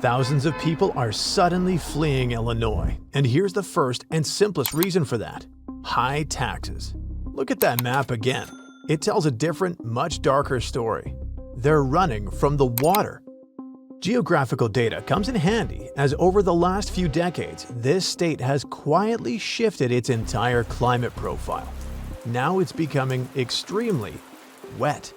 Thousands of people are suddenly fleeing Illinois, and here's the first and simplest reason for that: high taxes. Look at that map again. It tells a different, much darker story. They're running from the water. Geographical data comes in handy, as over the last few decades, this state has quietly shifted its entire climate profile. Now it's becoming extremely wet.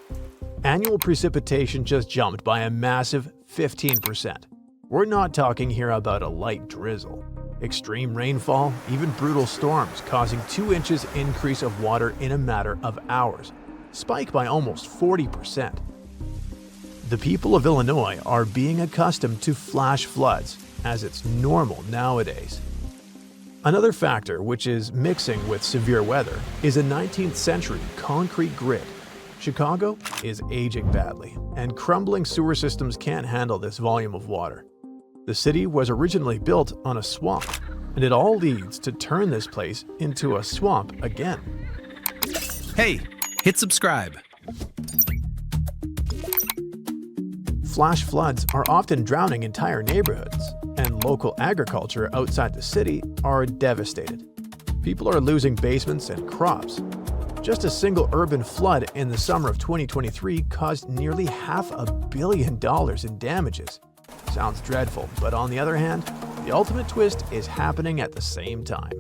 Annual precipitation just jumped by a massive 15%. We're not talking here about a light drizzle. Extreme rainfall, even brutal storms causing 2 inches increase of water in a matter of hours, spike by almost 40%. The people of Illinois are being accustomed to flash floods, as it's normal nowadays. Another factor which is mixing with severe weather is a 19th century concrete grid. Chicago is aging badly, and crumbling sewer systems can't handle this volume of water. The city was originally built on a swamp, and it all leads to turn this place into a swamp again. Hey, hit subscribe. Flash floods are often drowning entire neighborhoods, and local agriculture outside the city are devastated. People are losing basements and crops. Just a single urban flood in the summer of 2023 caused nearly $500 million in damages. Sounds dreadful, but on the other hand, the ultimate twist is happening at the same time.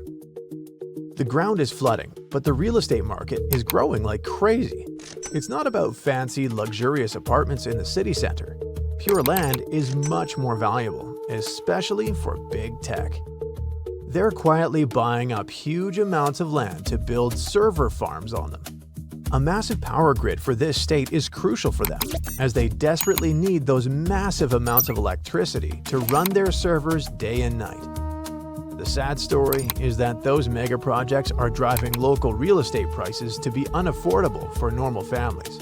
The ground is flooding, but the real estate market is growing like crazy. It's not about fancy, luxurious apartments in the city center. Pure land is much more valuable, especially for big tech. They're quietly buying up huge amounts of land to build server farms on them. A massive power grid for this state is crucial for them, as they desperately need those massive amounts of electricity to run their servers day and night. The sad story is that those mega projects are driving local real estate prices to be unaffordable for normal families.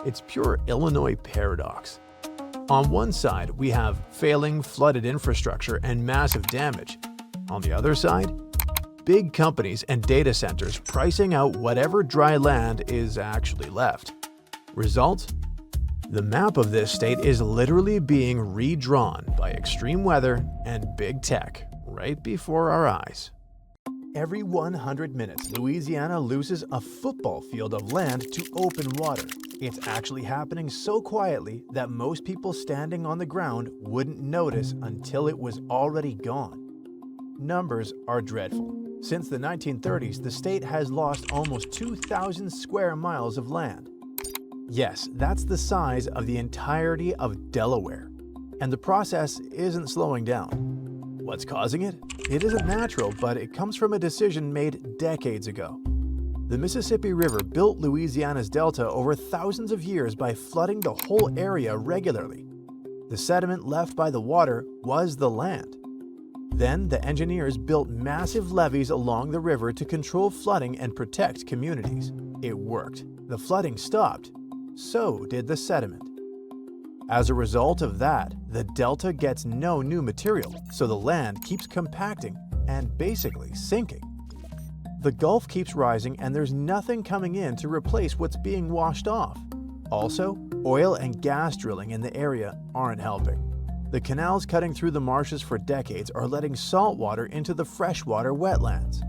It's pure Illinois paradox. On one side, we have failing flooded infrastructure and massive damage. On the other side, big companies and data centers pricing out whatever dry land is actually left. Result? The map of this state is literally being redrawn by extreme weather and big tech right before our eyes. Every 100 minutes, Louisiana loses a football field of land to open water. It's actually happening so quietly that most people standing on the ground wouldn't notice until it was already gone. Numbers are dreadful. Since the 1930s, the state has lost almost 2,000 square miles of land. Yes, that's the size of the entirety of Delaware. And the process isn't slowing down. What's causing it? It isn't natural, but it comes from a decision made decades ago. The Mississippi River built Louisiana's delta over thousands of years by flooding the whole area regularly. The sediment left by the water was the land. Then the engineers built massive levees along the river to control flooding and protect communities. It worked. The flooding stopped. So did the sediment. As a result of that, the delta gets no new material, so the land keeps compacting and basically sinking. The Gulf keeps rising and there's nothing coming in to replace what's being washed off. Also, oil and gas drilling in the area aren't helping. The canals cutting through the marshes for decades are letting salt water into the freshwater wetlands.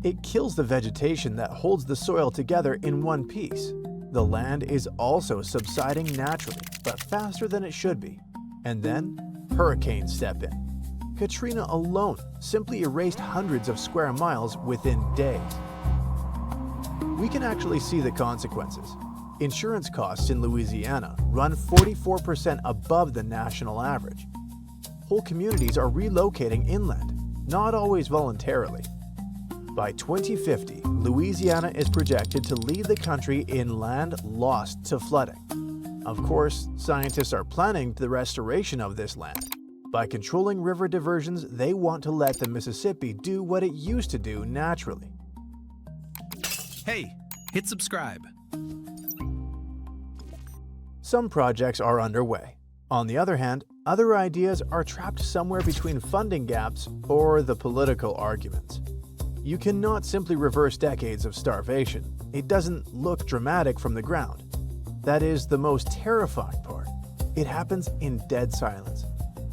It kills the vegetation that holds the soil together in one piece. The land is also subsiding naturally, but faster than it should be. And then, hurricanes step in. Katrina alone simply erased hundreds of square miles within days. We can actually see the consequences. Insurance costs in Louisiana run 44% above the national average. Whole communities are relocating inland, not always voluntarily. By 2050, Louisiana is projected to lead the country in land lost to flooding. Of course, scientists are planning the restoration of this land. By controlling river diversions, they want to let the Mississippi do what it used to do naturally. Hey, hit subscribe. Some projects are underway. On the other hand, other ideas are trapped somewhere between funding gaps or the political arguments. You cannot simply reverse decades of starvation. It doesn't look dramatic from the ground. That is the most terrifying part. It happens in dead silence.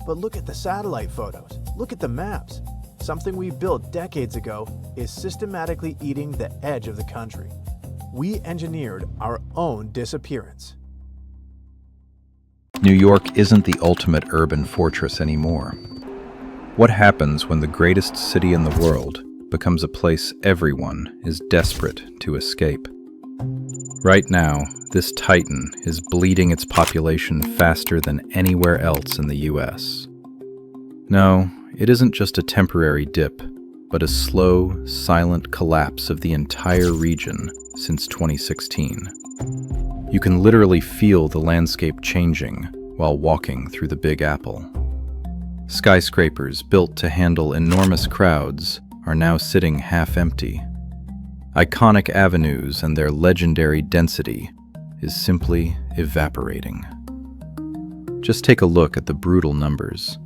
But look at the satellite photos. Look at the maps. Something we built decades ago is systematically eating the edge of the country. We engineered our own disappearance. New York isn't the ultimate urban fortress anymore. What happens when the greatest city in the world becomes a place everyone is desperate to escape? Right now, this titan is bleeding its population faster than anywhere else in the US. No, it isn't just a temporary dip, but a slow, silent collapse of the entire region since 2016. You can literally feel the landscape changing while walking through the Big Apple. Skyscrapers built to handle enormous crowds are now sitting half empty. Iconic avenues and their legendary density is simply evaporating. Just take a look at the brutal numbers.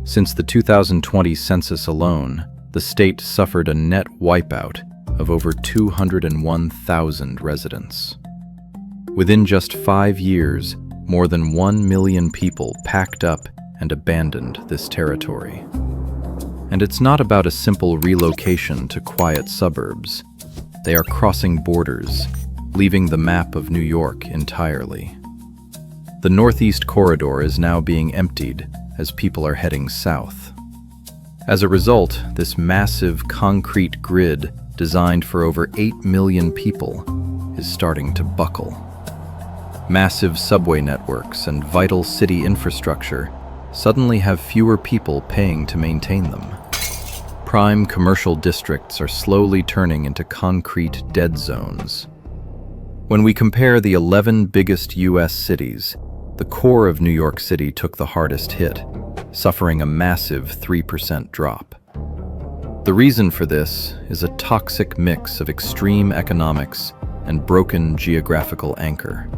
Since the 2020 census alone, the state suffered a net wipeout of over 201,000 residents. Within just 5 years, more than 1 million people packed up and abandoned this territory. And it's not about a simple relocation to quiet suburbs. They are crossing borders, leaving the map of New York entirely. The Northeast Corridor is now being emptied as people are heading south. As a result, this massive concrete grid designed for over 8 million people is starting to buckle. Massive subway networks and vital city infrastructure suddenly have fewer people paying to maintain them. Prime commercial districts are slowly turning into concrete dead zones. When we compare the 11 biggest US cities, the core of New York City took the hardest hit, suffering a massive 3% drop. The reason for this is a toxic mix of extreme economics and broken geographical anchor.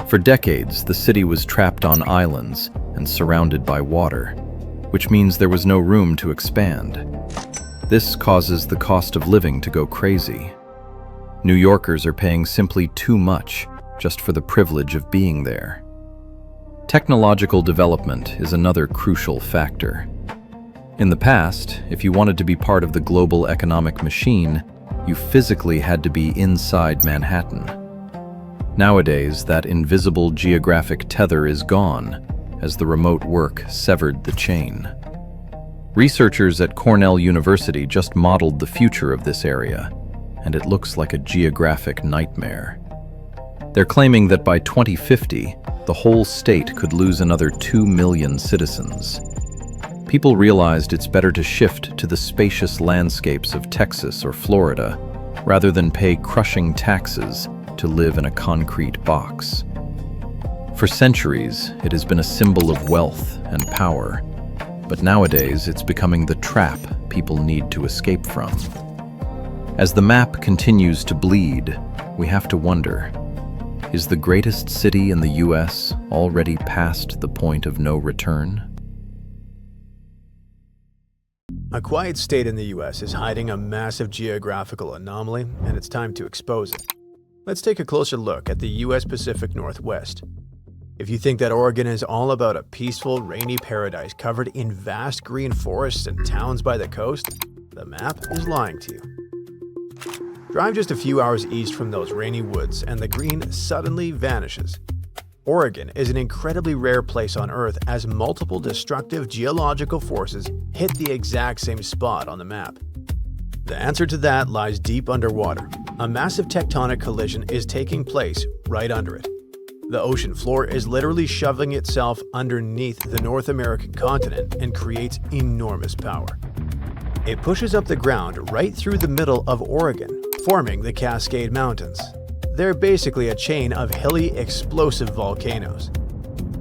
For decades, the city was trapped on islands and surrounded by water, which means there was no room to expand. This causes the cost of living to go crazy. New Yorkers are paying simply too much just for the privilege of being there. Technological development is another crucial factor. In the past, if you wanted to be part of the global economic machine, you physically had to be inside Manhattan. Nowadays, that invisible geographic tether is gone, as the remote work severed the chain. Researchers at Cornell University just modeled the future of this area, and it looks like a geographic nightmare. They're claiming that by 2050, the whole state could lose another 2 million citizens. People realized it's better to shift to the spacious landscapes of Texas or Florida, rather than pay crushing taxes to live in a concrete box. For centuries, it has been a symbol of wealth and power, but nowadays it's becoming the trap people need to escape from. As the map continues to bleed, we have to wonder, is the greatest city in the US already past the point of no return? A quiet state in the US is hiding a massive geographical anomaly, and it's time to expose it. Let's take a closer look at the US Pacific Northwest. If you think that Oregon is all about a peaceful, rainy paradise covered in vast green forests and towns by the coast, the map is lying to you. Drive just a few hours east from those rainy woods and the green suddenly vanishes. Oregon is an incredibly rare place on Earth as multiple destructive geological forces hit the exact same spot on the map. The answer to that lies deep underwater. A massive tectonic collision is taking place right under it. The ocean floor is literally shoving itself underneath the North American continent and creates enormous power. It pushes up the ground right through the middle of Oregon, forming the Cascade Mountains. They're basically a chain of hilly, explosive volcanoes.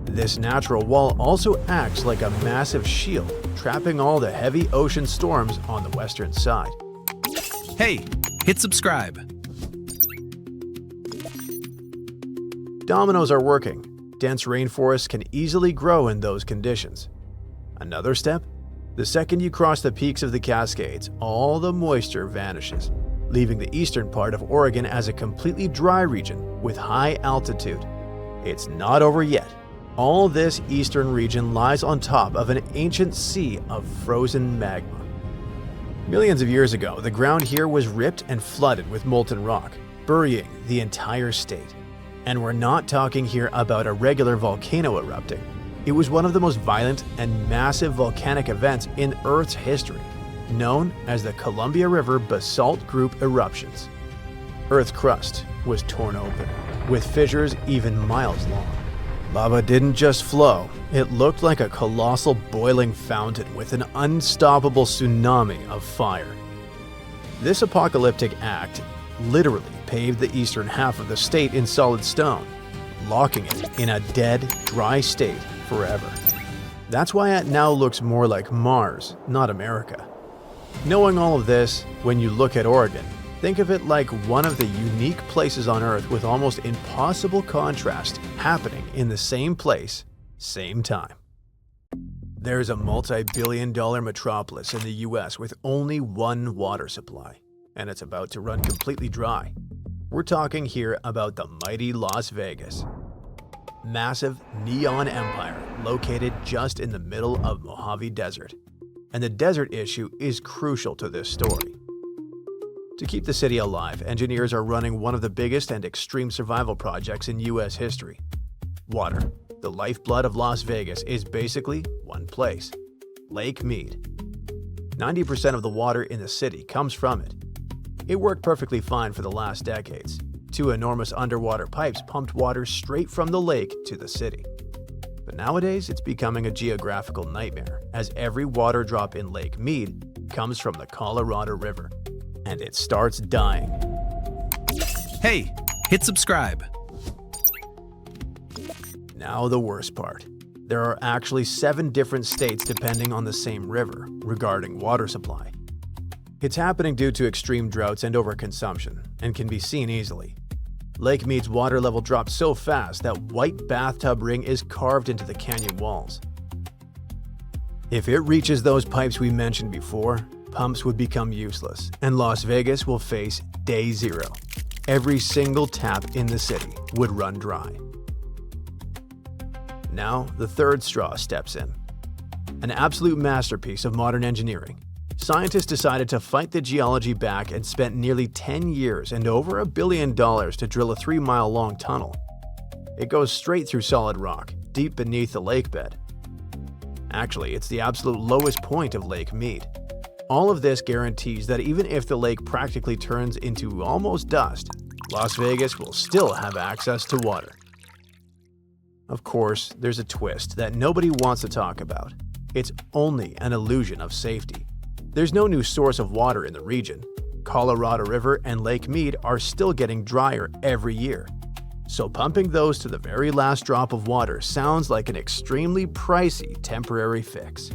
This natural wall also acts like a massive shield, trapping all the heavy ocean storms on the western side. Hey, hit subscribe. Dominoes are working. Dense rainforests can easily grow in those conditions. Another step? The second you cross the peaks of the Cascades, all the moisture vanishes, leaving the eastern part of Oregon as a completely dry region with high altitude. It's not over yet. All this eastern region lies on top of an ancient sea of frozen magma. Millions of years ago, the ground here was ripped and flooded with molten rock, burying the entire state. And we're not talking here about a regular volcano erupting. It was one of the most violent and massive volcanic events in Earth's history, known as the Columbia River Basalt Group eruptions. Earth's crust was torn open, with fissures even miles long. Lava didn't just flow, it looked like a colossal boiling fountain with an unstoppable tsunami of fire. This apocalyptic act literally paved the eastern half of the state in solid stone, locking it in a dead, dry state forever. That's why it now looks more like Mars, not America. Knowing all of this, when you look at Oregon, think of it like one of the unique places on Earth with almost impossible contrast happening in the same place, same time. There's a multi-billion-dollar metropolis in the US with only one water supply, and it's about to run completely dry. We're talking here about the mighty Las Vegas. Massive neon empire located just in the middle of Mojave Desert. And the desert issue is crucial to this story. To keep the city alive, engineers are running one of the biggest and extreme survival projects in US history. Water, the lifeblood of Las Vegas, is basically one place: Lake Mead. 90% of the water in the city comes from it. It worked perfectly fine for the last decades. Two enormous underwater pipes pumped water straight from the lake to the city. But nowadays, it's becoming a geographical nightmare, as every water drop in Lake Mead comes from the Colorado River. And it starts dying. Hey, hit subscribe. Now the worst part. There are actually 7 different states depending on the same river regarding water supply. It's happening due to extreme droughts and overconsumption, and can be seen easily. Lake Mead's water level dropped so fast that white bathtub ring is carved into the canyon walls. If it reaches those pipes we mentioned before, pumps would become useless, and Las Vegas will face day zero. Every single tap in the city would run dry. Now, the third straw steps in. An absolute masterpiece of modern engineering. Scientists decided to fight the geology back and spent nearly 10 years and over $1 billion to drill a 3-mile-long tunnel. It goes straight through solid rock, deep beneath the lake bed. Actually, it's the absolute lowest point of Lake Mead. All of this guarantees that even if the lake practically turns into almost dust, Las Vegas will still have access to water. Of course, there's a twist that nobody wants to talk about. It's only an illusion of safety. There's no new source of water in the region. Colorado River and Lake Mead are still getting drier every year. So pumping those to the very last drop of water sounds like an extremely pricey temporary fix.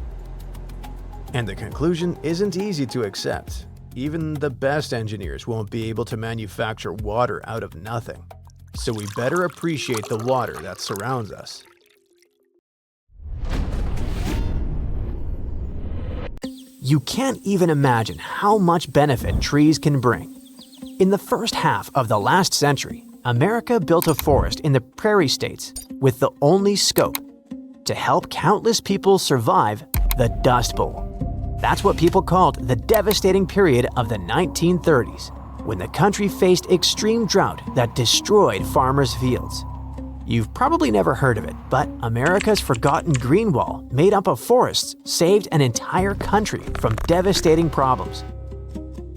And the conclusion isn't easy to accept. Even the best engineers won't be able to manufacture water out of nothing. So we better appreciate the water that surrounds us. You can't even imagine how much benefit trees can bring. In the first half of the last century, America built a forest in the prairie states with the only scope to help countless people survive the Dust Bowl. That's what people called the devastating period of the 1930s, when the country faced extreme drought that destroyed farmers' fields. You've probably never heard of it, but America's forgotten green wall, made up of forests, saved an entire country from devastating problems.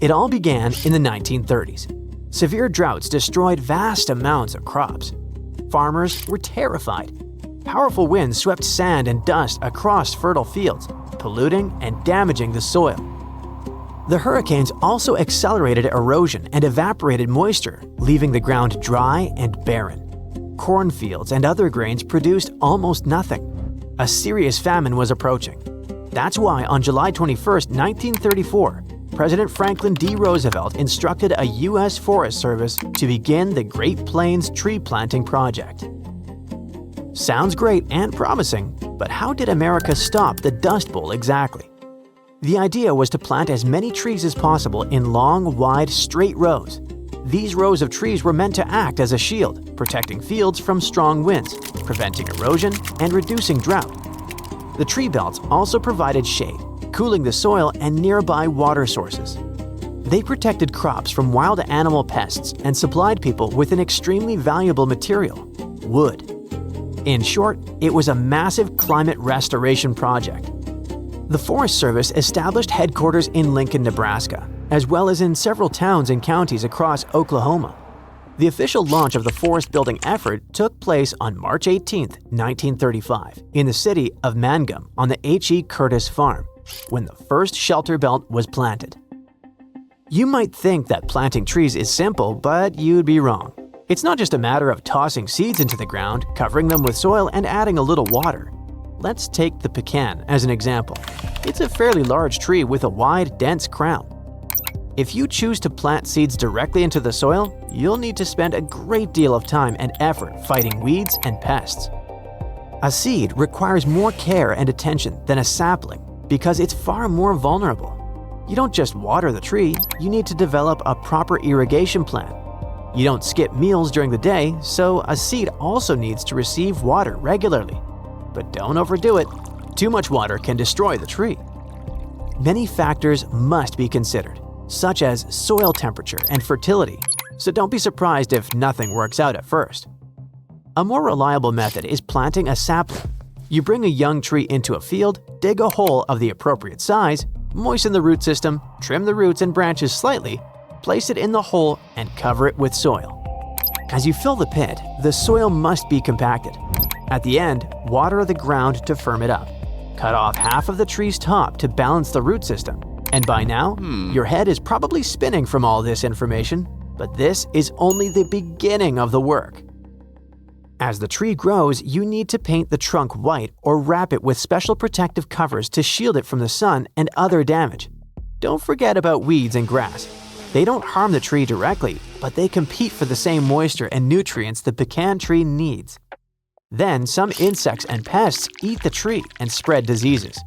It all began in the 1930s. Severe droughts destroyed vast amounts of crops. Farmers were terrified. Powerful winds swept sand and dust across fertile fields, polluting and damaging the soil. The hurricanes also accelerated erosion and evaporated moisture, leaving the ground dry and barren. Cornfields and other grains produced almost nothing. A serious famine was approaching. That's why on July 21, 1934, President Franklin D. Roosevelt instructed a U.S. Forest Service to begin the Great Plains Tree Planting Project. Sounds great and promising, but how did America stop the Dust Bowl exactly? The idea was to plant as many trees as possible in long, wide, straight rows. These rows of trees were meant to act as a shield, protecting fields from strong winds. preventing erosion and reducing drought. The tree belts also provided shade, cooling the soil and nearby water sources. They protected crops from wild animal pests and supplied people with an extremely valuable material, wood. In short, it was a massive climate restoration project. The Forest Service established headquarters in Lincoln, Nebraska, as well as in several towns and counties across Oklahoma. The official launch of the forest building effort took place on March 18, 1935, in the city of Mangum on the H.E. Curtis Farm, when the first shelter belt was planted. You might think that planting trees is simple, but you'd be wrong. It's not just a matter of tossing seeds into the ground, covering them with soil, and adding a little water. Let's take the pecan as an example. It's a fairly large tree with a wide, dense crown. If you choose to plant seeds directly into the soil, you'll need to spend a great deal of time and effort fighting weeds and pests. A seed requires more care and attention than a sapling because it's far more vulnerable. You don't just water the tree, you need to develop a proper irrigation plan. You don't skip meals during the day, so a seed also needs to receive water regularly. But don't overdo it. Too much water can destroy the tree. Many factors must be considered, such as soil temperature and fertility, so don't be surprised if nothing works out at first. A more reliable method is planting a sapling. You bring a young tree into a field, dig a hole of the appropriate size, moisten the root system, trim the roots and branches slightly, place it in the hole, and cover it with soil. As you fill the pit, the soil must be compacted. At the end, water the ground to firm it up. Cut off half of the tree's top to balance the root system. And by now, your head is probably spinning from all this information, but this is only the beginning of the work. As the tree grows, you need to paint the trunk white or wrap it with special protective covers to shield it from the sun and other damage. Don't forget about weeds and grass. They don't harm the tree directly, but they compete for the same moisture and nutrients the pecan tree needs. Then some insects and pests eat the tree and spread diseases.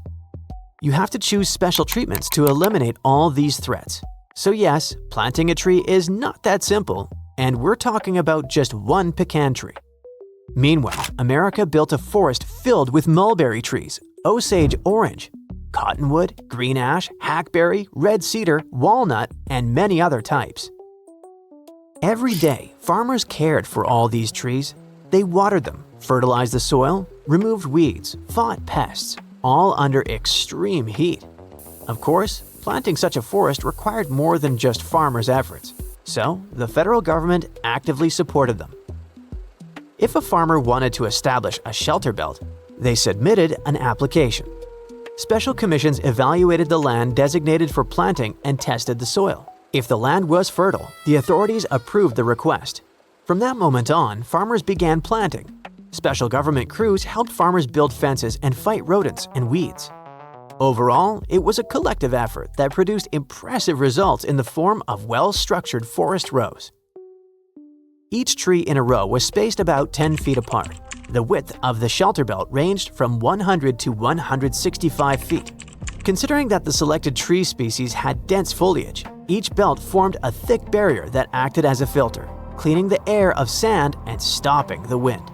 You have to choose special treatments to eliminate all these threats. So yes, planting a tree is not that simple, and we're talking about just one pecan tree. Meanwhile, America built a forest filled with mulberry trees, Osage orange, cottonwood, green ash, hackberry, red cedar, walnut, and many other types. Every day, farmers cared for all these trees. They watered them, fertilized the soil, removed weeds, fought pests, all under extreme heat. Of course, planting such a forest required more than just farmers' efforts, so the federal government actively supported them. If a farmer wanted to establish a shelter belt, they submitted an application. Special commissions evaluated the land designated for planting and tested the soil. If the land was fertile, the authorities approved the request. From that moment on, farmers began planting. Special government crews helped farmers build fences and fight rodents and weeds. Overall, it was a collective effort that produced impressive results in the form of well-structured forest rows. Each tree in a row was spaced about 10 feet apart. The width of the shelter belt ranged from 100 to 165 feet. Considering that the selected tree species had dense foliage, each belt formed a thick barrier that acted as a filter, cleaning the air of sand and stopping the wind.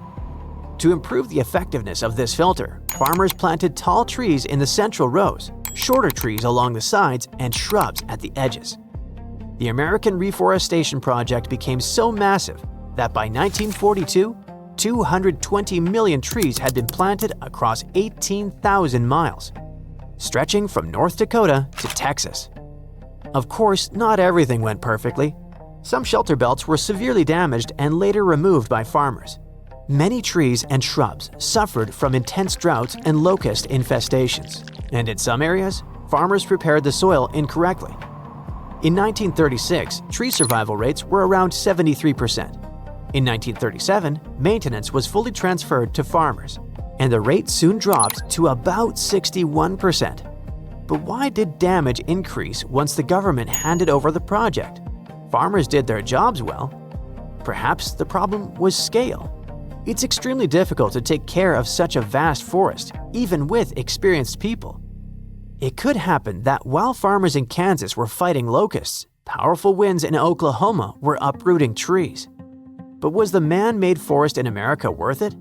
To improve the effectiveness of this filter, farmers planted tall trees in the central rows, shorter trees along the sides, and shrubs at the edges. The American Reforestation Project became so massive that by 1942, 220 million trees had been planted across 18,000 miles, stretching from North Dakota to Texas. Of course, not everything went perfectly. Some shelter belts were severely damaged and later removed by farmers. Many trees and shrubs suffered from intense droughts and locust infestations, and in some areas, farmers prepared the soil incorrectly. In 1936, tree survival rates were around 73%. In 1937, maintenance was fully transferred to farmers, and the rate soon dropped to about 61%. But why did damage increase once the government handed over the project? Farmers did their jobs well. Perhaps the problem was scale. It's extremely difficult to take care of such a vast forest, even with experienced people. It could happen that while farmers in Kansas were fighting locusts, powerful winds in Oklahoma were uprooting trees. But was the man-made forest in America worth it?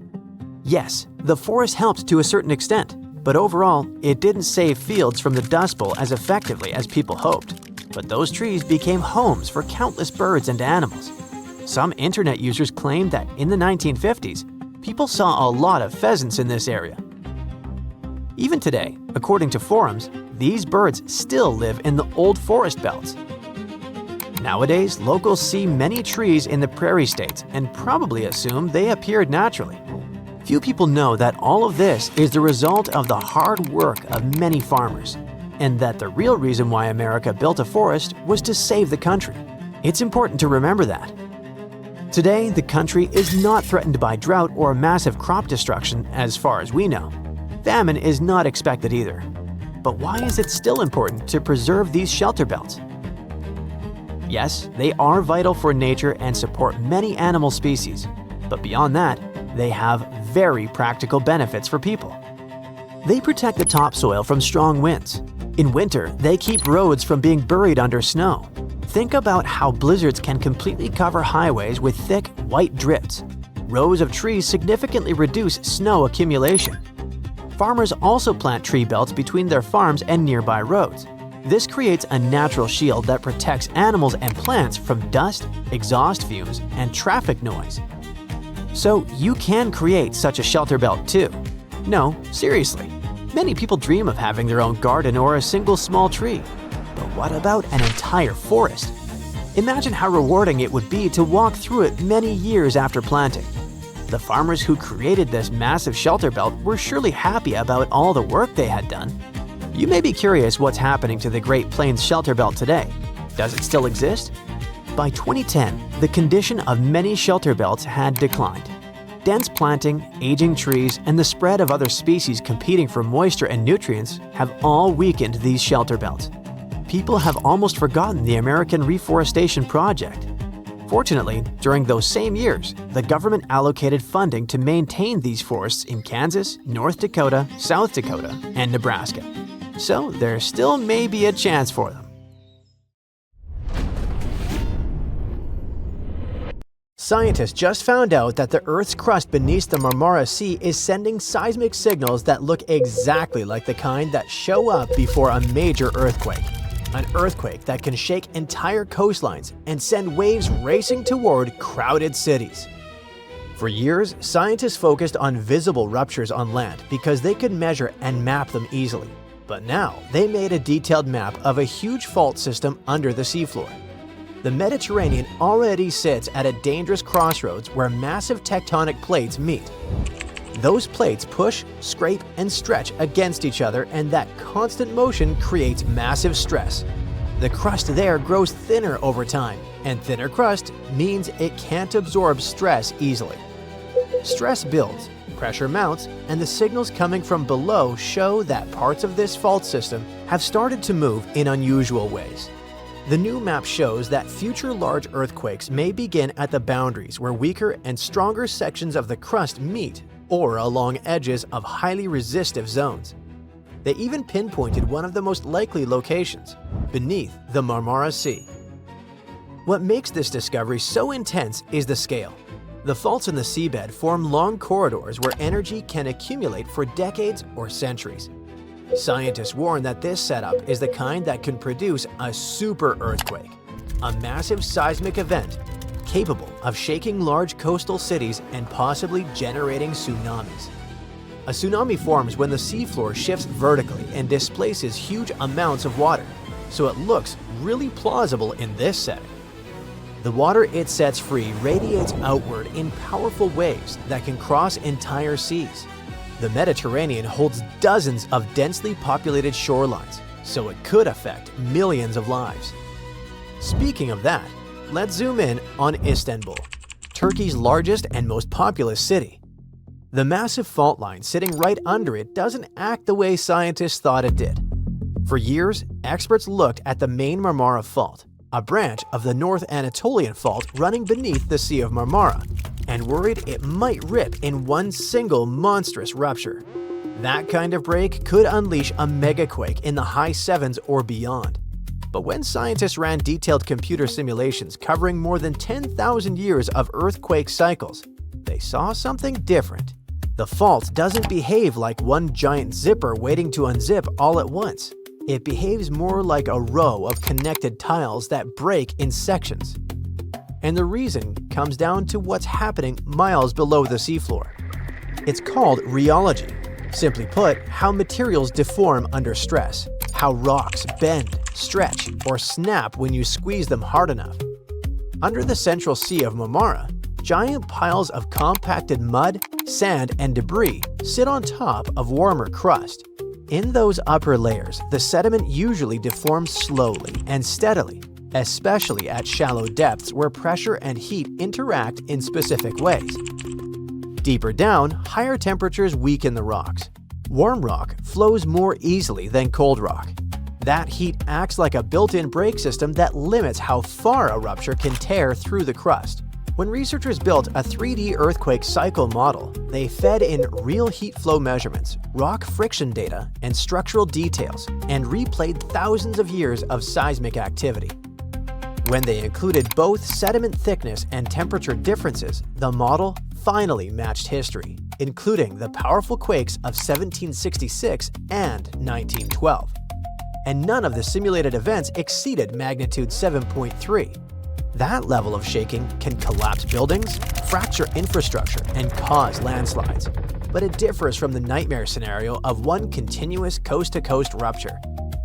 Yes, the forest helped to a certain extent, but overall, it didn't save fields from the Dust Bowl as effectively as people hoped. But those trees became homes for countless birds and animals. Some internet users claim that in the 1950s, people saw a lot of pheasants in this area. Even today, according to forums, these birds still live in the old forest belts. Nowadays, locals see many trees in the prairie states and probably assume they appeared naturally. Few people know that all of this is the result of the hard work of many farmers, and that the real reason why America built a forest was to save the country. It's important to remember that. Today, the country is not threatened by drought or massive crop destruction as far as we know. Famine is not expected either. But why is it still important to preserve these shelter belts? Yes, they are vital for nature and support many animal species, but beyond that, they have very practical benefits for people. They protect the topsoil from strong winds. In winter, they keep roads from being buried under snow. Think about how blizzards can completely cover highways with thick, white drifts. Rows of trees significantly reduce snow accumulation. Farmers also plant tree belts between their farms and nearby roads. This creates a natural shield that protects animals and plants from dust, exhaust fumes, and traffic noise. So you can create such a shelter belt too. No, seriously. Many people dream of having their own garden or a single small tree. But what about an entire forest? Imagine how rewarding it would be to walk through it many years after planting. The farmers who created this massive shelter belt were surely happy about all the work they had done. You may be curious what's happening to the Great Plains shelter belt today. Does it still exist? By 2010, the condition of many shelter belts had declined. Dense planting, aging trees, and the spread of other species competing for moisture and nutrients have all weakened these shelter belts. People have almost forgotten the American Reforestation Project. Fortunately, during those same years, the government allocated funding to maintain these forests in Kansas, North Dakota, South Dakota, and Nebraska. So there still may be a chance for them. Scientists just found out that the Earth's crust beneath the Marmara Sea is sending seismic signals that look exactly like the kind that show up before a major earthquake. An earthquake that can shake entire coastlines and send waves racing toward crowded cities. For years, scientists focused on visible ruptures on land because they could measure and map them easily. But now, they made a detailed map of a huge fault system under the seafloor. The Mediterranean already sits at a dangerous crossroads where massive tectonic plates meet. Those plates push, scrape, and stretch against each other, and that constant motion creates massive stress. The crust there grows thinner over time, and thinner crust means it can't absorb stress easily. Stress builds, pressure mounts, and the signals coming from below show that parts of this fault system have started to move in unusual ways. The new map shows that future large earthquakes may begin at the boundaries where weaker and stronger sections of the crust meet, or along edges of highly resistive zones. They even pinpointed one of the most likely locations, beneath the Marmara Sea. What makes this discovery so intense is the scale. The faults in the seabed form long corridors where energy can accumulate for decades or centuries. Scientists warn that this setup is the kind that can produce a super earthquake, a massive seismic event capable of shaking large coastal cities and possibly generating tsunamis. A tsunami forms when the seafloor shifts vertically and displaces huge amounts of water, so it looks really plausible in this setting. The water it sets free radiates outward in powerful waves that can cross entire seas. The Mediterranean holds dozens of densely populated shorelines, so it could affect millions of lives. Speaking of that, let's zoom in on Istanbul, Turkey's largest and most populous city. The massive fault line sitting right under it doesn't act the way scientists thought it did. For years, experts looked at the main Marmara Fault, a branch of the North Anatolian Fault running beneath the Sea of Marmara, and worried it might rip in one single monstrous rupture. That kind of break could unleash a megaquake in the high 7s or beyond. But when scientists ran detailed computer simulations covering more than 10,000 years of earthquake cycles, they saw something different. The fault doesn't behave like one giant zipper waiting to unzip all at once. It behaves more like a row of connected tiles that break in sections. And the reason comes down to what's happening miles below the seafloor. It's called rheology. Simply put, how materials deform under stress, how rocks bend, stretch, or snap when you squeeze them hard enough. Under the central sea of Marmara, giant piles of compacted mud, sand, and debris sit on top of warmer crust. In those upper layers, the sediment usually deforms slowly and steadily, especially at shallow depths where pressure and heat interact in specific ways. Deeper down, higher temperatures weaken the rocks. Warm rock flows more easily than cold rock. That heat acts like a built-in brake system that limits how far a rupture can tear through the crust. When researchers built a 3D earthquake cycle model, they fed in real heat flow measurements, rock friction data, and structural details, and replayed thousands of years of seismic activity. When they included both sediment thickness and temperature differences, the model finally matched history, including the powerful quakes of 1766 and 1912. And none of the simulated events exceeded magnitude 7.3. That level of shaking can collapse buildings, fracture infrastructure, and cause landslides. But it differs from the nightmare scenario of one continuous coast-to-coast rupture.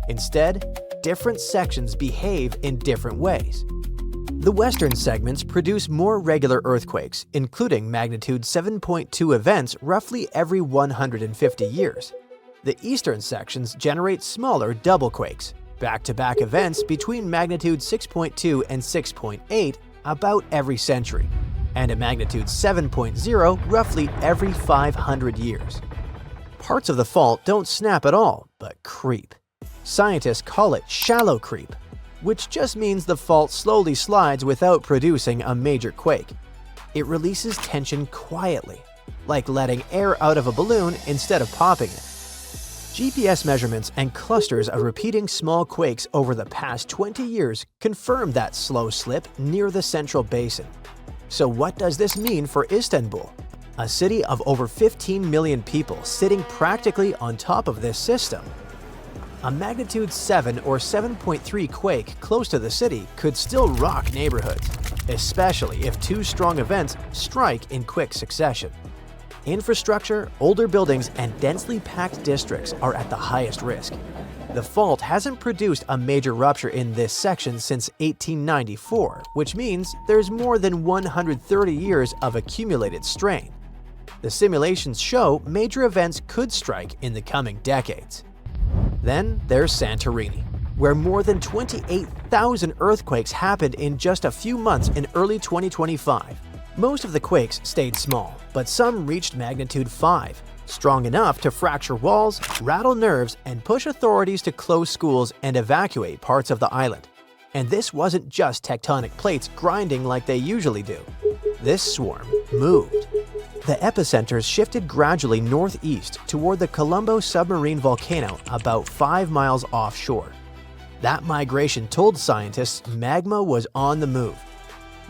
Instead, different sections behave in different ways. The western segments produce more regular earthquakes, including magnitude 7.2 events roughly every 150 years. The eastern sections generate smaller double quakes, back-to-back events between magnitude 6.2 and 6.8 about every century, and a magnitude 7.0 roughly every 500 years. Parts of the fault don't snap at all, but creep. Scientists call it shallow creep, which just means the fault slowly slides without producing a major quake. It releases tension quietly, like letting air out of a balloon instead of popping it. GPS measurements and clusters of repeating small quakes over the past 20 years confirm that slow slip near the central basin. So what does this mean for Istanbul, a city of over 15 million people sitting practically on top of this system? A magnitude 7 or 7.3 quake close to the city could still rock neighborhoods, especially if two strong events strike in quick succession. Infrastructure, older buildings, and densely packed districts are at the highest risk. The fault hasn't produced a major rupture in this section since 1894, which means there's more than 130 years of accumulated strain. The simulations show major events could strike in the coming decades. Then there's Santorini, where more than 28,000 earthquakes happened in just a few months in early 2025. Most of the quakes stayed small, but some reached magnitude 5, strong enough to fracture walls, rattle nerves, and push authorities to close schools and evacuate parts of the island. And this wasn't just tectonic plates grinding like they usually do. This swarm moved. The epicenters shifted gradually northeast toward the Colombo submarine volcano about 5 miles offshore. That migration told scientists magma was on the move.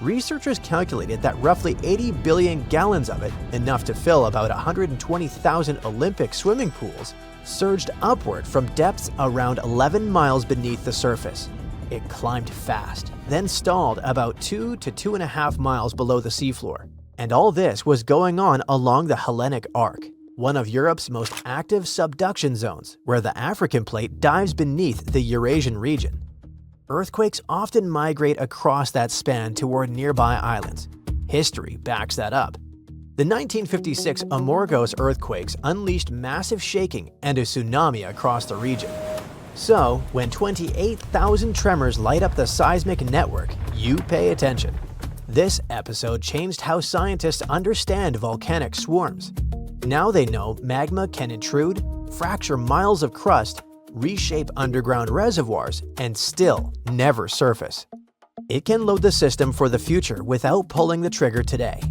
Researchers calculated that roughly 80 billion gallons of it, enough to fill about 120,000 Olympic swimming pools, surged upward from depths around 11 miles beneath the surface. It climbed fast, then stalled about 2 to 2.5 miles below the seafloor. And all this was going on along the Hellenic Arc, one of Europe's most active subduction zones, where the African plate dives beneath the Eurasian region. Earthquakes often migrate across that span toward nearby islands. History backs that up. The 1956 Amorgos earthquakes unleashed massive shaking and a tsunami across the region. So, when 28,000 tremors light up the seismic network, you pay attention. This episode changed how scientists understand volcanic swarms. Now they know magma can intrude, fracture miles of crust, reshape underground reservoirs, and still never surface. It can load the system for the future without pulling the trigger today.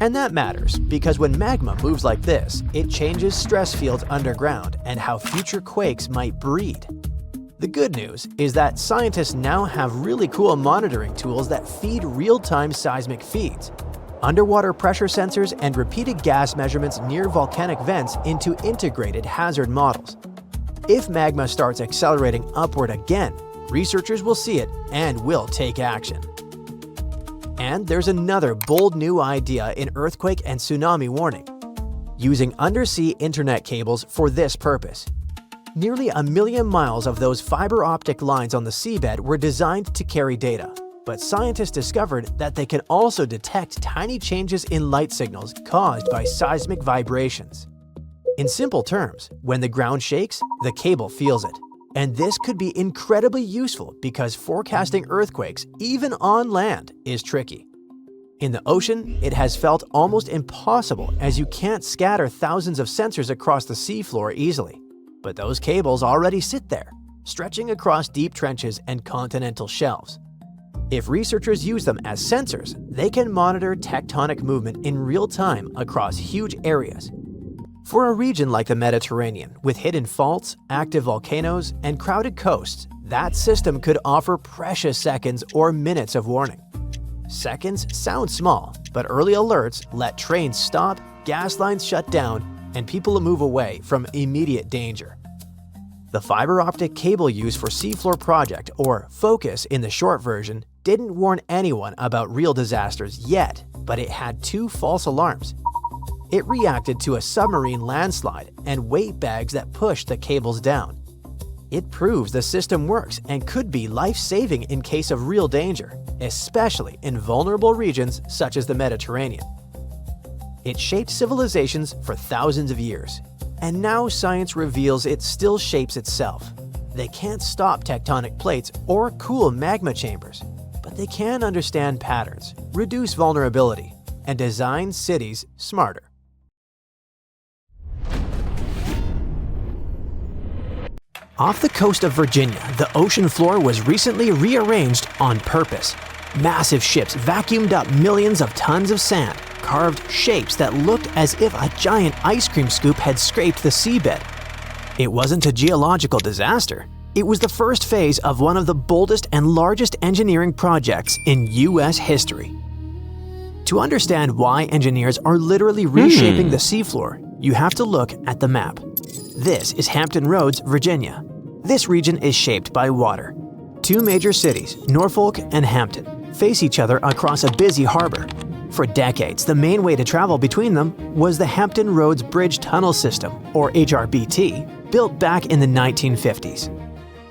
And that matters because when magma moves like this, it changes stress fields underground and how future quakes might breed. The good news is that scientists now have really cool monitoring tools that feed real-time seismic feeds. underwater pressure sensors and repeated gas measurements near volcanic vents into integrated hazard models. If magma starts accelerating upward again, researchers will see it and will take action. And there's another bold new idea in earthquake and tsunami warning: using undersea internet cables for this purpose. Nearly 1 million miles of those fiber optic lines on the seabed were designed to carry data, but scientists discovered that they can also detect tiny changes in light signals caused by seismic vibrations. In simple terms, when the ground shakes, the cable feels it. And this could be incredibly useful because forecasting earthquakes, even on land, is tricky. In the ocean, it has felt almost impossible as you can't scatter thousands of sensors across the seafloor easily. But those cables already sit there, stretching across deep trenches and continental shelves. If researchers use them as sensors, they can monitor tectonic movement in real time across huge areas. For a region like the Mediterranean, with hidden faults, active volcanoes, and crowded coasts, that system could offer precious seconds or minutes of warning. Seconds sound small, but early alerts let trains stop, gas lines shut down, and people move away from immediate danger. The fiber optic cable used for Seafloor Project, or FOCUS in the short version, didn't warn anyone about real disasters yet, but it had 2 false alarms. It reacted to a submarine landslide and weight bags that pushed the cables down. It proves the system works and could be life-saving in case of real danger, especially in vulnerable regions such as the Mediterranean. It shaped civilizations for thousands of years, and now science reveals it still shapes itself. They can't stop tectonic plates or cool magma chambers, but they can understand patterns, reduce vulnerability, and design cities smarter. Off the coast of Virginia, the ocean floor was recently rearranged on purpose. Massive ships vacuumed up millions of tons of sand, carved shapes that looked as if a giant ice cream scoop had scraped the seabed. It wasn't a geological disaster. It was the first phase of one of the boldest and largest engineering projects in U.S. history. To understand why engineers are literally reshaping the seafloor, you have to look at the map. This is Hampton Roads, Virginia. This region is shaped by water. 2 major cities, Norfolk and Hampton, face each other across a busy harbor. For decades, the main way to travel between them was the Hampton Roads Bridge Tunnel System, or HRBT, built back in the 1950s.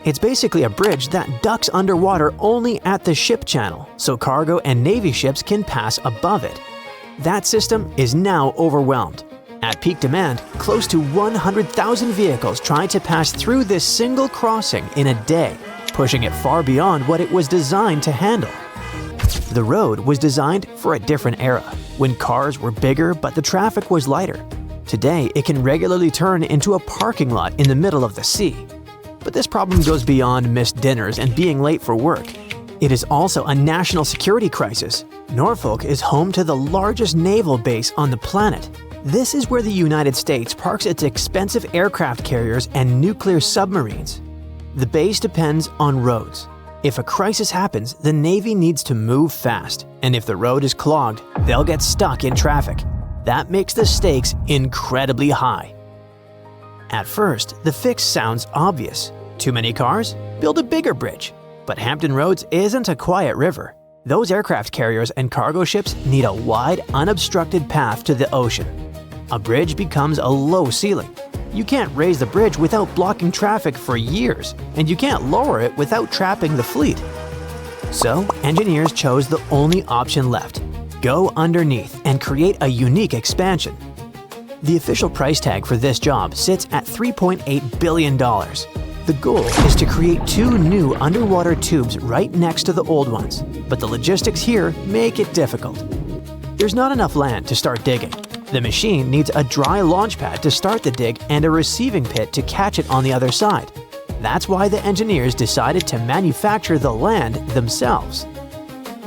It's basically a bridge that ducks underwater only at the ship channel, so cargo and Navy ships can pass above it. That system is now overwhelmed. At peak demand, close to 100,000 vehicles tried to pass through this single crossing in a day, pushing it far beyond what it was designed to handle. The road was designed for a different era, when cars were bigger but the traffic was lighter. Today, it can regularly turn into a parking lot in the middle of the sea. But this problem goes beyond missed dinners and being late for work. It is also a national security crisis. Norfolk is home to the largest naval base on the planet. This is where the United States parks its expensive aircraft carriers and nuclear submarines. The base depends on roads. If a crisis happens, the Navy needs to move fast, and if the road is clogged, they'll get stuck in traffic. That makes the stakes incredibly high. At first, the fix sounds obvious. Too many cars? Build a bigger bridge. But Hampton Roads isn't a quiet river. Those aircraft carriers and cargo ships need a wide, unobstructed path to the ocean. A bridge becomes a low ceiling. You can't raise the bridge without blocking traffic for years, and you can't lower it without trapping the fleet. So, engineers chose the only option left: go underneath and create a unique expansion. The official price tag for this job sits at $3.8 billion. The goal is to create 2 new underwater tubes right next to the old ones, but the logistics here make it difficult. There's not enough land to start digging. The machine needs a dry launch pad to start the dig and a receiving pit to catch it on the other side. That's why the engineers decided to manufacture the land themselves.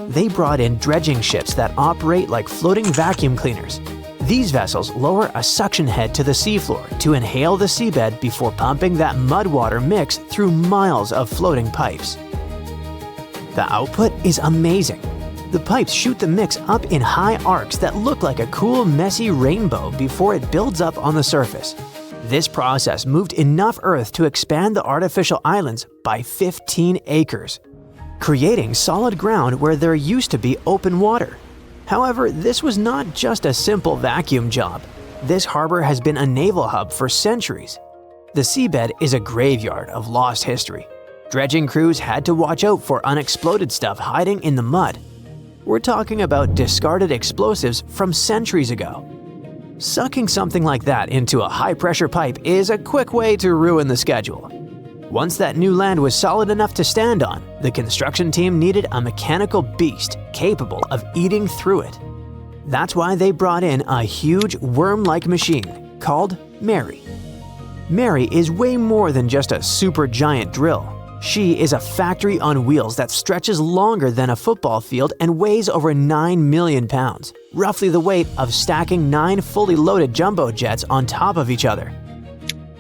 They brought in dredging ships that operate like floating vacuum cleaners. These vessels lower a suction head to the seafloor to inhale the seabed before pumping that mud water mix through miles of floating pipes. The output is amazing. The pipes shoot the mix up in high arcs that look like a cool, messy rainbow before it builds up on the surface. This process moved enough earth to expand the artificial islands by 15 acres, creating solid ground where there used to be open water. However, this was not just a simple vacuum job. This harbor has been a naval hub for centuries. The seabed is a graveyard of lost history. Dredging crews had to watch out for unexploded stuff hiding in the mud. We're talking about discarded explosives from centuries ago. Sucking something like that into a high-pressure pipe is a quick way to ruin the schedule. Once that new land was solid enough to stand on, the construction team needed a mechanical beast capable of eating through it. That's why they brought in a huge worm-like machine called Mary. Mary is way more than just a supergiant drill. She is a factory on wheels that stretches longer than a football field and weighs over 9 million pounds, roughly the weight of stacking 9 fully loaded jumbo jets on top of each other.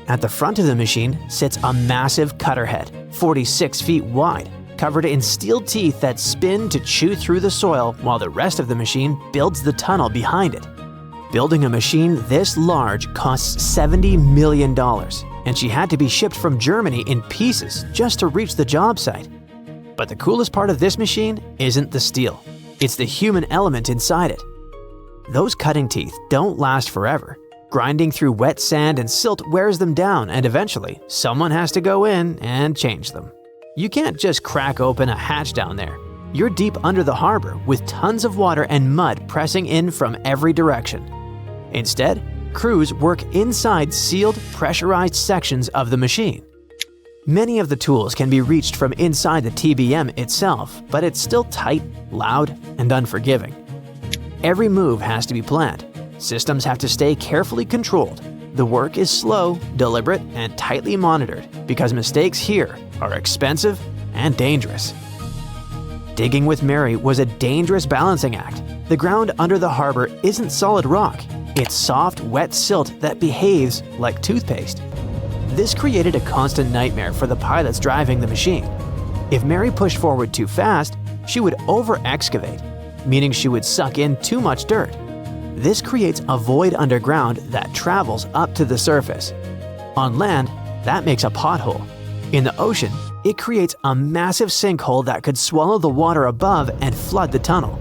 At the front of the machine sits a massive cutter head, 46 feet wide, covered in steel teeth that spin to chew through the soil while the rest of the machine builds the tunnel behind it. Building a machine this large costs $70 million, and she had to be shipped from Germany in pieces just to reach the job site. But the coolest part of this machine isn't the steel, it's the human element inside it. Those cutting teeth don't last forever. Grinding through wet sand and silt wears them down, and eventually someone has to go in and change them. You can't just crack open a hatch down there. You're deep under the harbor with tons of water and mud pressing in from every direction. Instead, crews work inside sealed, pressurized sections of the machine. Many of the tools can be reached from inside the TBM itself, but it's still tight, loud, and unforgiving. Every move has to be planned. Systems have to stay carefully controlled. The work is slow, deliberate, and tightly monitored because mistakes here are expensive and dangerous. Digging with Mary was a dangerous balancing act. The ground under the harbor isn't solid rock. It's soft, wet silt that behaves like toothpaste. This created a constant nightmare for the pilots driving the machine. If Mary pushed forward too fast, she would over-excavate, meaning she would suck in too much dirt. This creates a void underground that travels up to the surface. On land, that makes a pothole. In the ocean, it creates a massive sinkhole that could swallow the water above and flood the tunnel.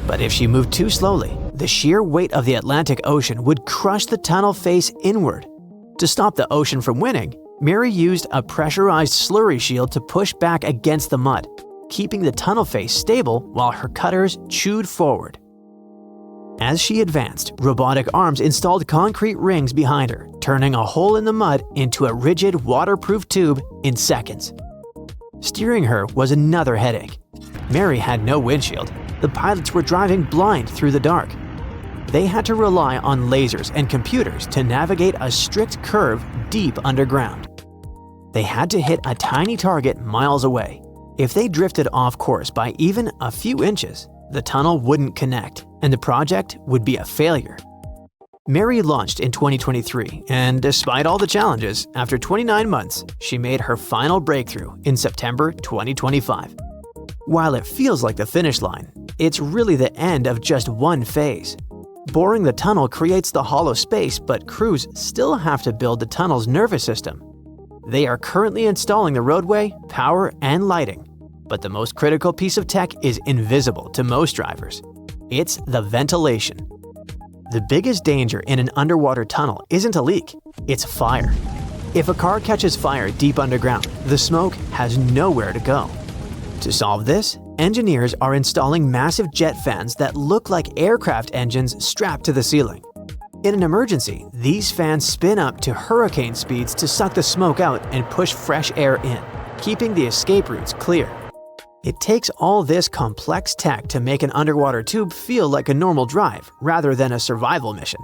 But if she moved too slowly, the sheer weight of the Atlantic Ocean would crush the tunnel face inward. To stop the ocean from winning, Mary used a pressurized slurry shield to push back against the mud, keeping the tunnel face stable while her cutters chewed forward. As she advanced, robotic arms installed concrete rings behind her, turning a hole in the mud into a rigid, waterproof tube in seconds. Steering her was another headache. Mary had no windshield. The pilots were driving blind through the dark. They had to rely on lasers and computers to navigate a strict curve deep underground. They had to hit a tiny target miles away. If they drifted off course by even a few inches, the tunnel wouldn't connect, and the project would be a failure. Mary launched in 2023, and despite all the challenges, after 29 months, she made her final breakthrough in September 2025. While it feels like the finish line, it's really the end of just one phase. Boring the tunnel creates the hollow space, but crews still have to build the tunnel's nervous system. They are currently installing the roadway, power, and lighting. But the most critical piece of tech is invisible to most drivers. It's the ventilation. The biggest danger in an underwater tunnel isn't a leak, it's fire. If a car catches fire deep underground, the smoke has nowhere to go. To solve this, engineers are installing massive jet fans that look like aircraft engines strapped to the ceiling. In an emergency, these fans spin up to hurricane speeds to suck the smoke out and push fresh air in, keeping the escape routes clear. It takes all this complex tech to make an underwater tube feel like a normal drive rather than a survival mission.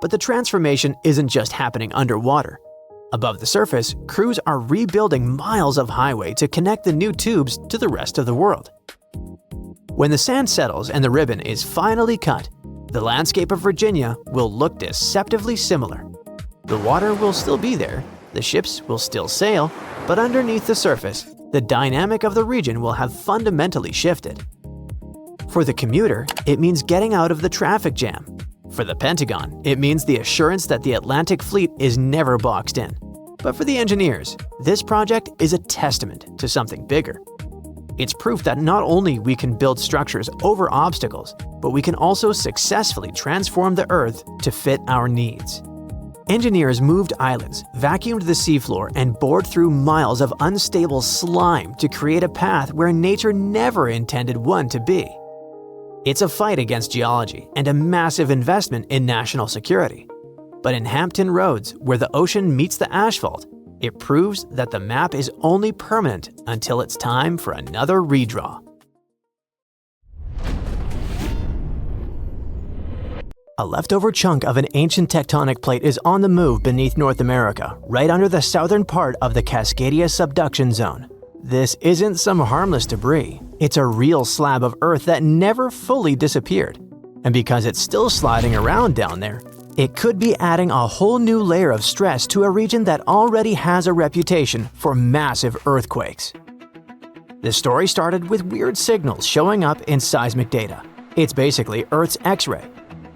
But the transformation isn't just happening underwater. Above the surface, crews are rebuilding miles of highway to connect the new tubes to the rest of the world. When the sand settles and the ribbon is finally cut, the landscape of Virginia will look deceptively similar. The water will still be there, the ships will still sail, but underneath the surface, the dynamic of the region will have fundamentally shifted. For the commuter, it means getting out of the traffic jam. For the Pentagon, it means the assurance that the Atlantic Fleet is never boxed in. But for the engineers, this project is a testament to something bigger. It's proof that not only we can build structures over obstacles, but we can also successfully transform the Earth to fit our needs. Engineers moved islands, vacuumed the seafloor, and bored through miles of unstable slime to create a path where nature never intended one to be. It's a fight against geology and a massive investment in national security. But in Hampton Roads, where the ocean meets the asphalt, it proves that the map is only permanent until it's time for another redraw. A leftover chunk of an ancient tectonic plate is on the move beneath North America, right under the southern part of the Cascadia subduction zone. This isn't some harmless debris. It's a real slab of Earth that never fully disappeared. And because it's still sliding around down there, it could be adding a whole new layer of stress to a region that already has a reputation for massive earthquakes. The story started with weird signals showing up in seismic data. It's basically Earth's X-ray.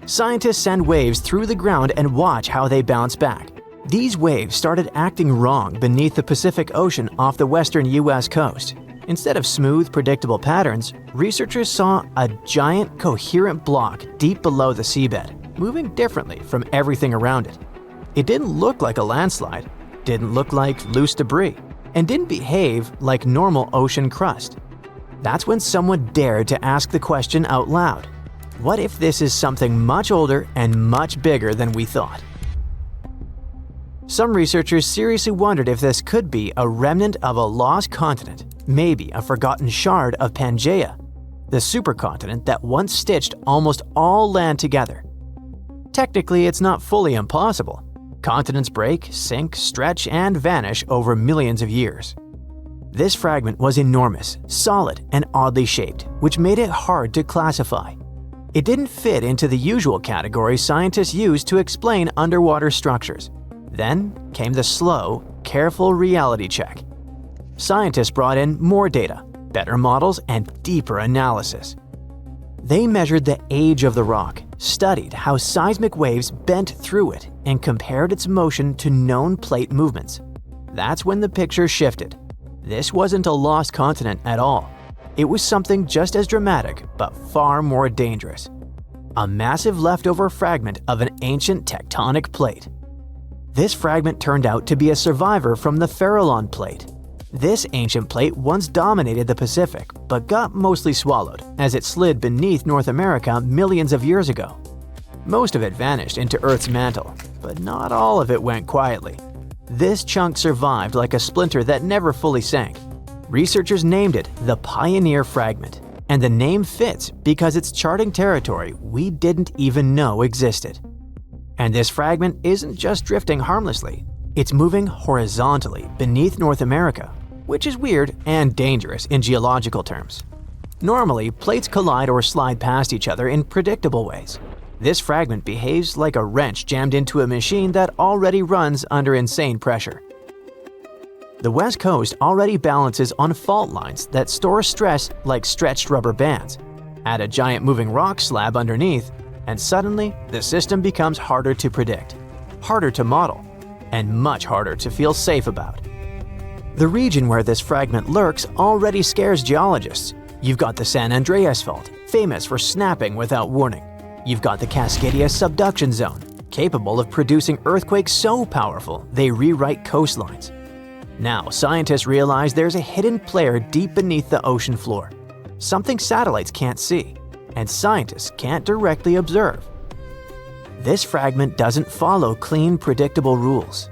Scientists send waves through the ground and watch how they bounce back. These waves started acting wrong beneath the Pacific Ocean off the western US coast. Instead of smooth, predictable patterns, researchers saw a giant, coherent block deep below the seabed, moving differently from everything around it. It didn't look like a landslide, didn't look like loose debris, and didn't behave like normal ocean crust. That's when someone dared to ask the question out loud. What if this is something much older and much bigger than we thought? Some researchers seriously wondered if this could be a remnant of a lost continent, maybe a forgotten shard of Pangaea, the supercontinent that once stitched almost all land together. Technically, it's not fully impossible. Continents break, sink, stretch, and vanish over millions of years. This fragment was enormous, solid, and oddly shaped, which made it hard to classify. It didn't fit into the usual categories scientists use to explain underwater structures. Then came the slow, careful reality check. Scientists brought in more data, better models, and deeper analysis. They measured the age of the rock, studied how seismic waves bent through it, and compared its motion to known plate movements. That's when the picture shifted. This wasn't a lost continent at all. It was something just as dramatic, but far more dangerous. A massive leftover fragment of an ancient tectonic plate. This fragment turned out to be a survivor from the Farallon Plate. This ancient plate once dominated the Pacific, but got mostly swallowed as it slid beneath North America millions of years ago. Most of it vanished into Earth's mantle, but not all of it went quietly. This chunk survived like a splinter that never fully sank. Researchers named it the Pioneer Fragment, and the name fits because it's charting territory we didn't even know existed. And this fragment isn't just drifting harmlessly, it's moving horizontally beneath North America, which is weird and dangerous in geological terms. Normally, plates collide or slide past each other in predictable ways. This fragment behaves like a wrench jammed into a machine that already runs under insane pressure. The West Coast already balances on fault lines that store stress like stretched rubber bands. Add a giant moving rock slab underneath, and suddenly the system becomes harder to predict, harder to model, and much harder to feel safe about. The region where this fragment lurks already scares geologists. You've got the San Andreas Fault, famous for snapping without warning. You've got the Cascadia subduction zone, capable of producing earthquakes so powerful they rewrite coastlines. Now, scientists realize there's a hidden player deep beneath the ocean floor, something satellites can't see, and scientists can't directly observe. This fragment doesn't follow clean, predictable rules.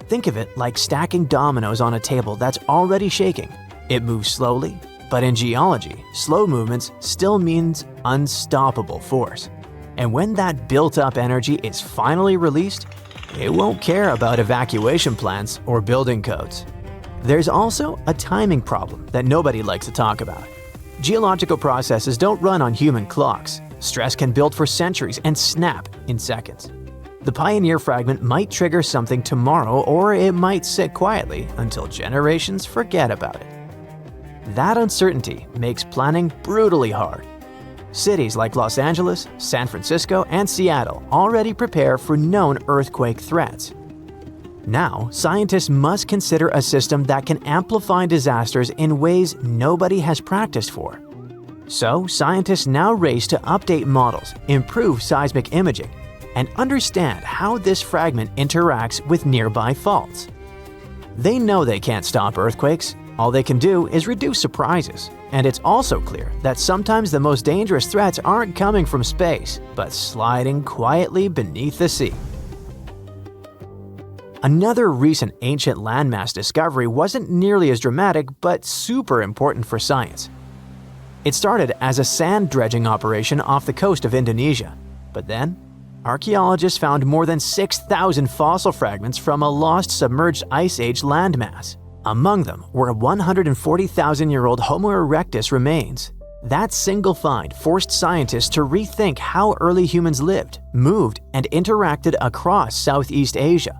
Think of it like stacking dominoes on a table that's already shaking. It moves slowly, but in geology, slow movements still means unstoppable force. And when that built-up energy is finally released, it won't care about evacuation plans or building codes. There's also a timing problem that nobody likes to talk about. Geological processes don't run on human clocks. Stress can build for centuries and snap in seconds. The Pioneer Fragment might trigger something tomorrow, or it might sit quietly until generations forget about it. That uncertainty makes planning brutally hard. cities like Los Angeles, San Francisco, and Seattle already prepare for known earthquake threats. Now, scientists must consider a system that can amplify disasters in ways nobody has practiced for. So, scientists now race to update models, improve seismic imaging, and understand how this fragment interacts with nearby faults. They know they can't stop earthquakes. All they can do is reduce surprises. And it's also clear that sometimes the most dangerous threats aren't coming from space, but sliding quietly beneath the sea. Another recent ancient landmass discovery wasn't nearly as dramatic, but super important for science. It started as a sand dredging operation off the coast of Indonesia, but then archaeologists found more than 6,000 fossil fragments from a lost submerged ice age landmass. Among them were 140,000-year-old Homo erectus remains. That single find forced scientists to rethink how early humans lived, moved, and interacted across Southeast Asia.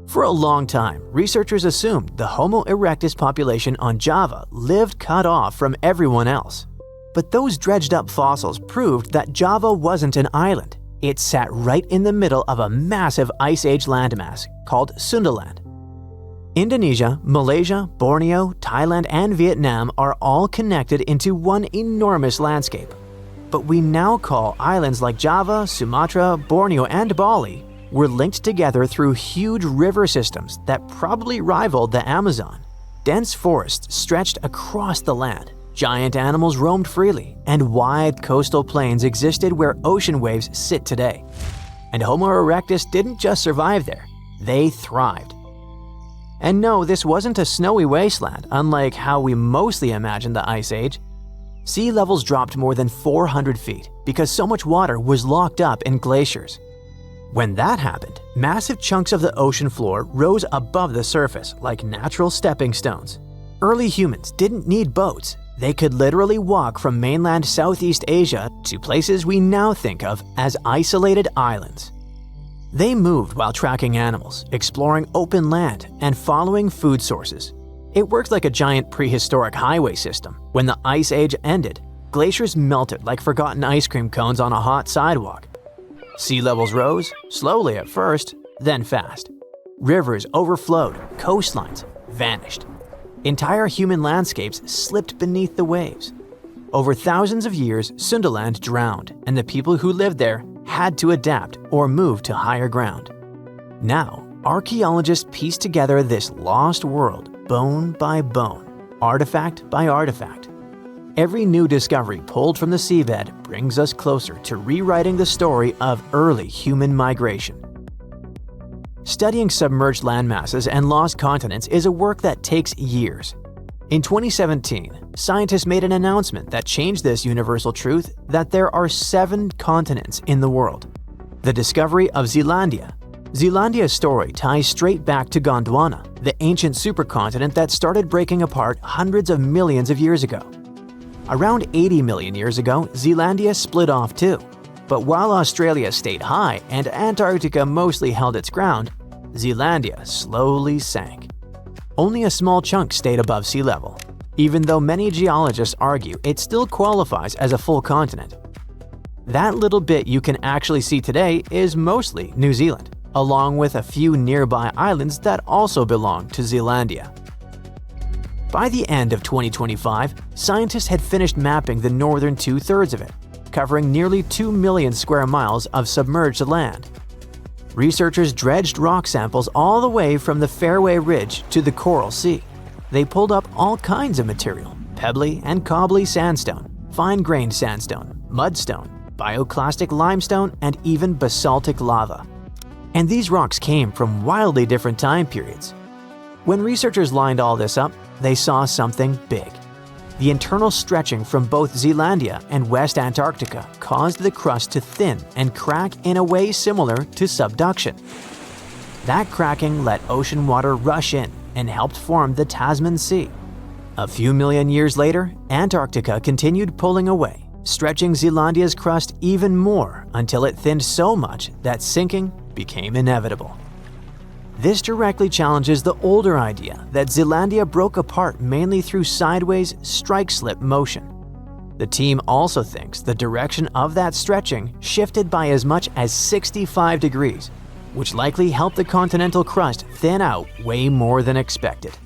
For a long time, researchers assumed the Homo erectus population on Java lived cut off from everyone else. But those dredged-up fossils proved that Java wasn't an island. It sat right in the middle of a massive Ice Age landmass called Sundaland. Indonesia, Malaysia, Borneo, Thailand, and Vietnam are all connected into one enormous landscape. But we now call islands like Java, Sumatra, Borneo, and Bali were linked together through huge river systems that probably rivaled the Amazon. Dense forests stretched across the land, giant animals roamed freely, and wide coastal plains existed where ocean waves sit today. And Homo erectus didn't just survive there, they thrived. And no, this wasn't a snowy wasteland, unlike how we mostly imagine the Ice Age. Sea levels dropped more than 400 feet because so much water was locked up in glaciers. When that happened, massive chunks of the ocean floor rose above the surface like natural stepping stones. Early humans didn't need boats. They could literally walk from mainland Southeast Asia to places we now think of as isolated islands. They moved while tracking animals, exploring open land, and following food sources. It worked like a giant prehistoric highway system. When the Ice Age ended, glaciers melted like forgotten ice cream cones on a hot sidewalk. Sea levels rose, slowly at first, then fast. Rivers overflowed, coastlines vanished. Entire human landscapes slipped beneath the waves. Over thousands of years, Sundaland drowned, and the people who lived there had to adapt or move to higher ground. Now, archaeologists piece together this lost world bone by bone, artifact by artifact. Every new discovery pulled from the seabed brings us closer to rewriting the story of early human migration. Studying submerged landmasses and lost continents is a work that takes years. In 2017, scientists made an announcement that changed this universal truth that there are 7 continents in the world. The discovery of Zealandia. Zealandia's story ties straight back to Gondwana, the ancient supercontinent that started breaking apart hundreds of millions of years ago. Around 80 million years ago, Zealandia split off too. But while Australia stayed high and Antarctica mostly held its ground, Zealandia slowly sank. Only a small chunk stayed above sea level, even though many geologists argue it still qualifies as a full continent. That little bit you can actually see today is mostly New Zealand, along with a few nearby islands that also belong to Zealandia. By the end of 2025, scientists had finished mapping the northern 2/3 of it, covering nearly 2 million square miles of submerged land. Researchers dredged rock samples all the way from the Fairway Ridge to the Coral Sea. They pulled up all kinds of material: pebbly and cobbly sandstone, fine-grained sandstone, mudstone, bioclastic limestone, and even basaltic lava. And these rocks came from wildly different time periods. When researchers lined all this up, they saw something big. The internal stretching from both Zealandia and West Antarctica caused the crust to thin and crack in a way similar to subduction. That cracking let ocean water rush in and helped form the Tasman Sea. A few million years later, Antarctica continued pulling away, stretching Zealandia's crust even more until it thinned so much that sinking became inevitable. This directly challenges the older idea that Zealandia broke apart mainly through sideways strike-slip motion. The team also thinks the direction of that stretching shifted by as much as 65 degrees, which likely helped the continental crust thin out way more than expected.